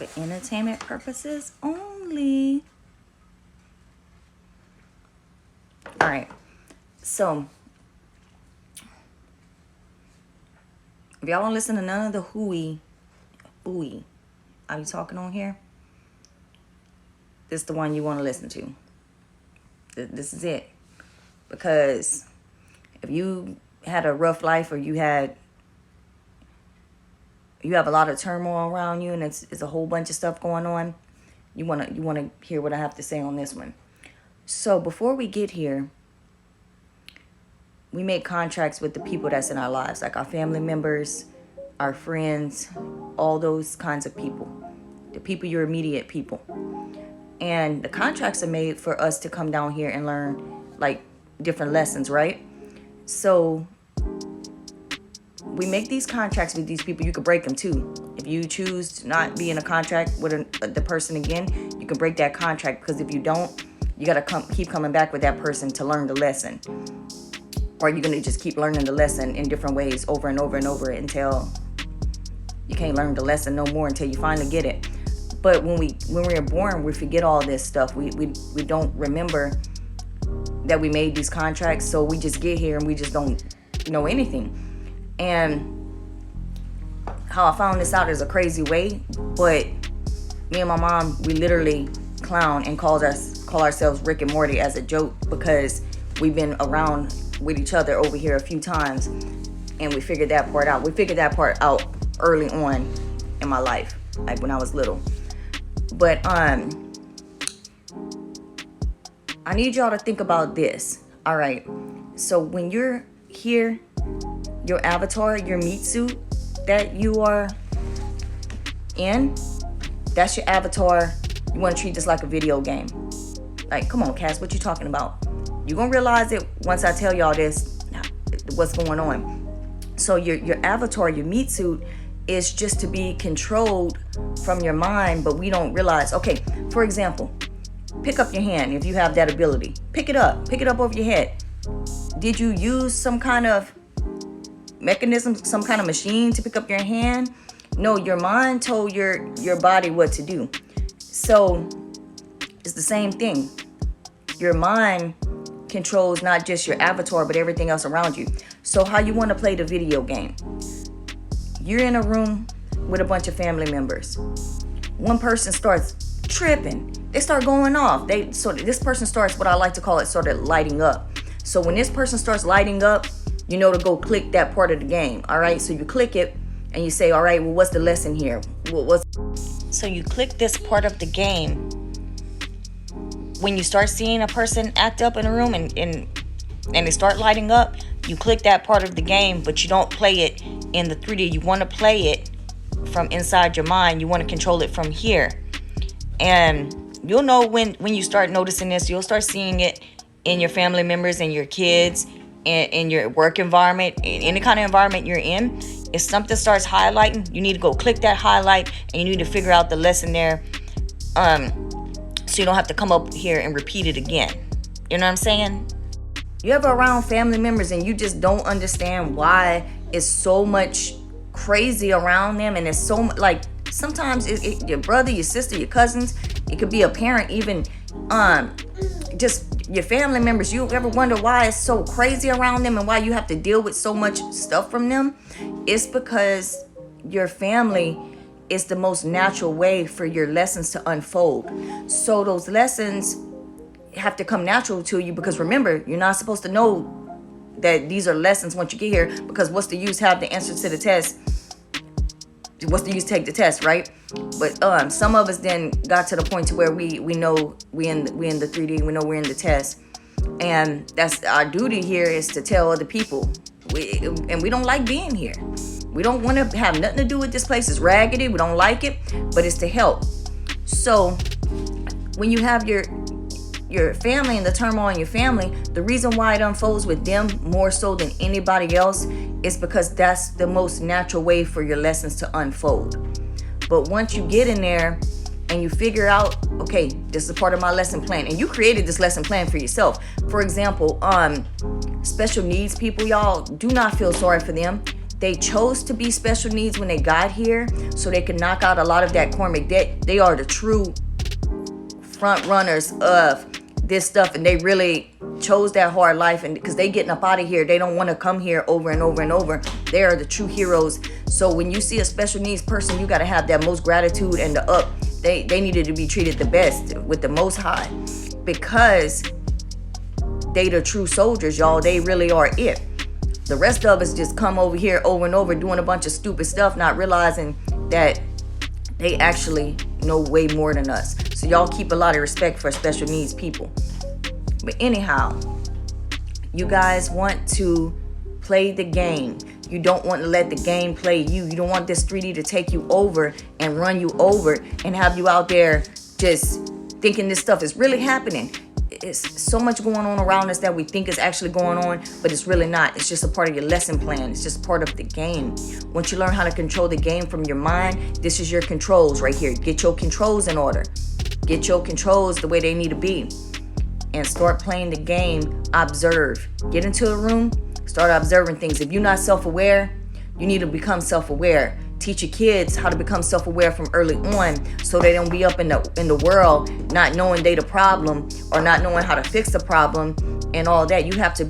for entertainment purposes only. All right. So, if y'all want to listen to none of the hooey, are you talking on here? This is the one you want to listen to. This is it. Because if you had a rough life, or you have a lot of turmoil around you, and it's a whole bunch of stuff going on, you wanna hear what I have to say on this one. So before we get here, we make contracts with the people that's in our lives, like our family members, our friends, all those kinds of people, the people, your immediate people. And the contracts are made for us to come down here and learn like different lessons, right? So we make these contracts with these people. You could break them too. If you choose to not be in a contract with the person again, you can break that contract, because if you don't, you got to keep coming back with that person to learn the lesson. Or you're going to just keep learning the lesson in different ways over and over and over until you can't learn the lesson no more, until you finally get it. But when we're born, we forget all this stuff. We don't remember that we made these contracts, so we just get here and we just don't know anything. And how I found this out is a crazy way, but me and my mom, we literally clown and call ourselves Rick and Morty as a joke, because we've been around with each other over here a few times, and we figured that part out. We figured that part out early on in my life, like when I was little. But I need y'all to think about this. All right. So when you're here, your avatar, your meat suit that you are in, that's your avatar. You want to treat this like a video game. Like, come on, Cass, what you talking about? You're going to realize it once I tell y'all this, what's going on. So your avatar, your meat suit, is just to be controlled from your mind, but we don't realize. Okay, for example, pick up your hand if you have that ability. Pick it up over your head. Did you use some kind of mechanism, some kind of machine to pick up your hand? No, your mind told your body what to do. So it's the same thing. Your mind controls not just your avatar, but everything else around you. So how you want to play the video game? You're in a room with a bunch of family members. One person starts tripping. They start going off. This person starts, what I like to call it, sort of lighting up. So when this person starts lighting up, you know to go click that part of the game. All right. So you click it and you say, all right, well, what's the lesson here? So you click this part of the game. When you start seeing a person act up in a room and they start lighting up, you click that part of the game, but you don't play it in the 3D. You want to play it from inside your mind. You want to control it from here. And you'll know when you start noticing this. You'll start seeing it in your family members and your kids, in your work environment, in any kind of environment you're in. If something starts highlighting, you need to go click that highlight, and you need to figure out the lesson there, so you don't have to come up here and repeat it again. You know what I'm saying? You ever around family members and you just don't understand why it's so much crazy around them, and it's so like sometimes your brother, your sister, your cousins, it could be a parent, even just your family members. You ever wonder why it's so crazy around them and why you have to deal with so much stuff from them? It's because your family is the most natural way for your lessons to unfold. So those lessons have to come natural to you, because remember, you're not supposed to know that these are lessons once you get here, because what's the use have the answer to the test? What's the use take the test, right? But some of us then got to the point to where we know we in the 3D, we know we're in the test, and that's our duty here, is to tell other people. And we don't like being here. We don't want to have nothing to do with this place. It's raggedy. We don't like it, but it's to help. So when you have your family and the turmoil in your family, the reason why it unfolds with them more so than anybody else is because that's the most natural way for your lessons to unfold. But once you get in there and you figure out, okay, this is a part of my lesson plan, and you created this lesson plan for yourself. For example, special needs people, y'all, do not feel sorry for them. They chose to be special needs when they got here so they could knock out a lot of that karmic debt. They are the true front runners of this stuff, and they really chose that hard life, and because they getting up out of here, they don't want to come here over and over and over. They are the true heroes. So when you see a special needs person, you got to have that most gratitude and the up. They needed to be treated the best with the most high, because they the true soldiers, y'all. They really are it. The rest of us just come over here over and over doing a bunch of stupid stuff, not realizing that they actually know way more than us. So y'all keep a lot of respect for special needs people. But anyhow, you guys want to play the game. You don't want to let the game play you. You don't want this 3D to take you over and run you over and have you out there just thinking this stuff is really happening. It's so much going on around us that we think is actually going on, but it's really not. It's just a part of your lesson plan. It's just part of the game. Once you learn how to control the game from your mind, this is your controls right here. Get your controls in order. Get your controls the way they need to be. And start playing the game. Observe. Get into a room. Start observing things. If you're not self-aware, you need to become self-aware. Teach your kids how to become self-aware from early on, so they don't be up in the world not knowing they the problem or not knowing how to fix the problem and all that. You have to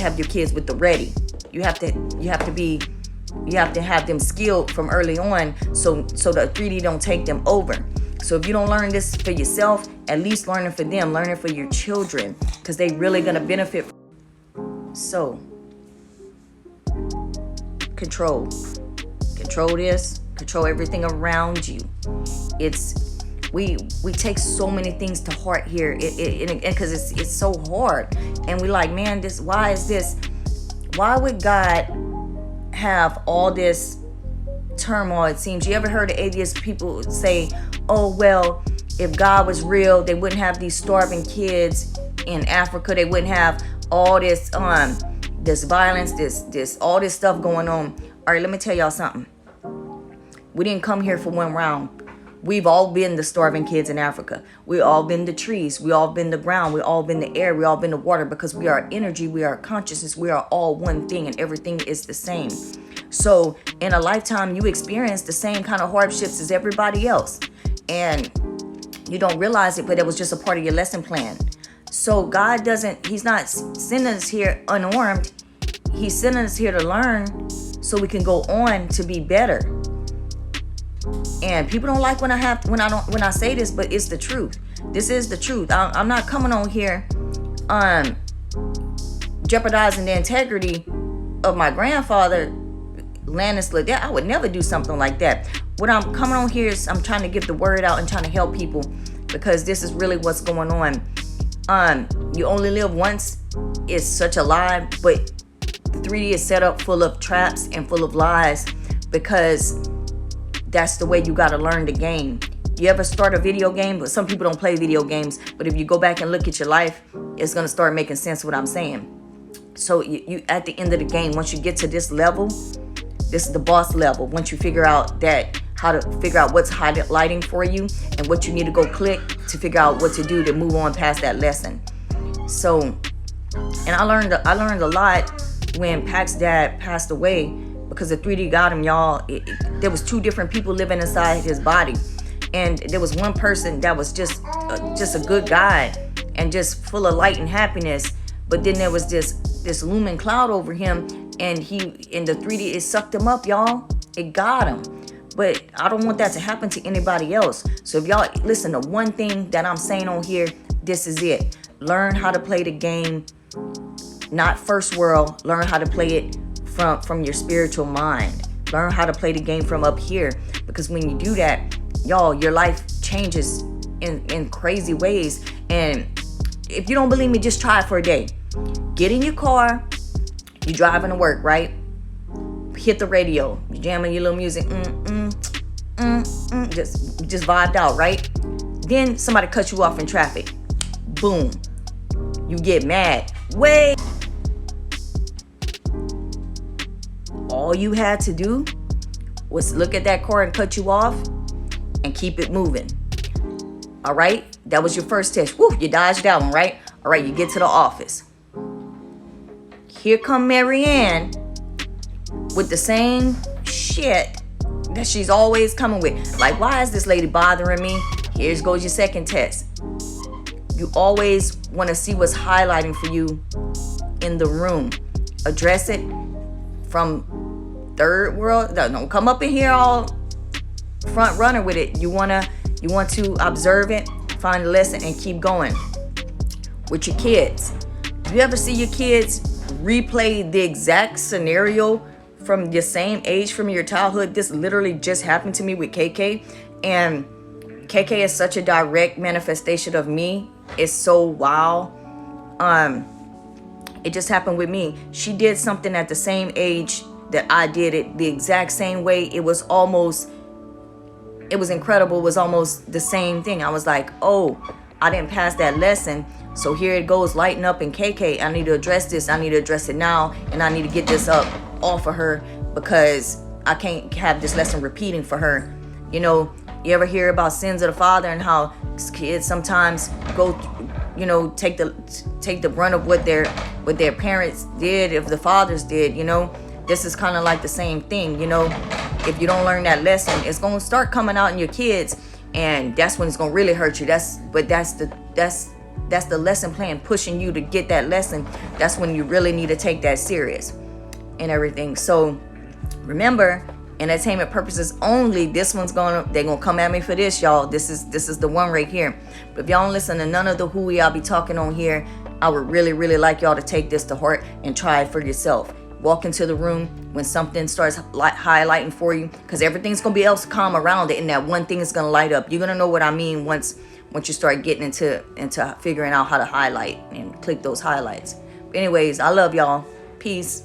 have your kids with the ready. You have to have them skilled from early on, so the 3D don't take them over. So if you don't learn this for yourself, at least learn it for them. Learn it for your children, because they really gonna benefit. So control this, control everything around you. We take so many things to heart here, because it's so hard, and we like, man, why would God have all this turmoil? It seems. You ever heard of atheist people say, oh well, if God was real, they wouldn't have these starving kids in Africa, they wouldn't have all this violence, this all this stuff going on. All right, let me tell y'all something. We didn't come here for one round. We've all been the starving kids in Africa. We all been the trees. We all been the ground. We all been the air. We all been the water, because we are energy. We are consciousness. We are all one thing, and everything is the same. So in a lifetime, you experience the same kind of hardships as everybody else, and you don't realize it, but it was just a part of your lesson plan. So God he's not sending us here unarmed. He's sending us here to learn so we can go on to be better. And people don't like when I say this, but it's the truth. This is the truth. I'm not coming on here jeopardizing the integrity of my grandfather, Landis Liddell. I would never do something like that. What I'm coming on here is I'm trying to get the word out and trying to help people, because this is really what's going on. You only live once is such a lie, but 3D is set up full of traps and full of lies, because that's the way you got to learn the game. You ever start a video game? But some people don't play video games, but if you go back and look at your life, it's going to start making sense what I'm saying. So you at the end of the game, once you get to this level, this is the boss level. Once you figure out how to figure out what's highlighting for you and what you need to go click to figure out what to do to move on past that lesson. So, and I learned a lot when Pac's dad passed away, because the 3D got him, y'all. There was two different people living inside his body, and there was one person that was just a good guy and just full of light and happiness, but then there was this looming cloud over him, and the 3D, it sucked him up, y'all. It got him. But I don't want that to happen to anybody else. So if y'all listen to one thing that I'm saying on here, this is it. Learn how to play the game, not first world. Learn how to play it from your spiritual mind. Learn how to play the game from up here, because when you do that, y'all, your life changes in crazy ways. And if you don't believe me, just try it for a day. Get in your car, you driving to work, right? Hit the radio, you jamming your little music, just vibed out, right? Then somebody cuts you off in traffic. Boom. You get mad. Wait. All you had to do was look at that car and cut you off and keep it moving. All right? That was your first test. Woo, you dodged that one, right? All right, you get to the office. Here come Marianne with the same shit that she's always coming with. Like, why is this lady bothering me? Here goes your second test. You always want to see what's highlighting for you in the room. Address it from third world. Don't come up in here all front runner with it. You want to observe it, find the lesson, and keep going. With your kids, do you ever see your kids replay the exact scenario from the same age from your childhood? This literally just happened to me with KK, and KK is such a direct manifestation of me. It's so wow. It just happened with me. She did something at the same age that I did it, the exact same way. It was incredible. It was almost the same thing. I was like, oh, I didn't pass that lesson. So here it goes, lighting up in KK. I need to address this. I need to address it now. And I need to get this up off of her, because I can't have this lesson repeating for her. You know, you ever hear about sins of the father and how kids sometimes go, take the brunt of what their parents did, if the fathers did, This is kind of like the same thing, If you don't learn that lesson, it's going to start coming out in your kids, and that's when it's going to really hurt you. That's the lesson plan pushing you to get that lesson. That's when you really need to take that serious and everything. So remember, entertainment purposes only. They're gonna come at me for this, y'all. This is the one right here. But if y'all don't listen to none of the who I'll be talking on here, I would really, really like y'all to take this to heart and try it for yourself. Walk into the room when something starts highlighting for you, because everything's gonna be else calm around it, and that one thing is gonna light up. You're gonna know what I mean once you start getting into figuring out how to highlight and click those highlights. But anyways, I love y'all. Peace.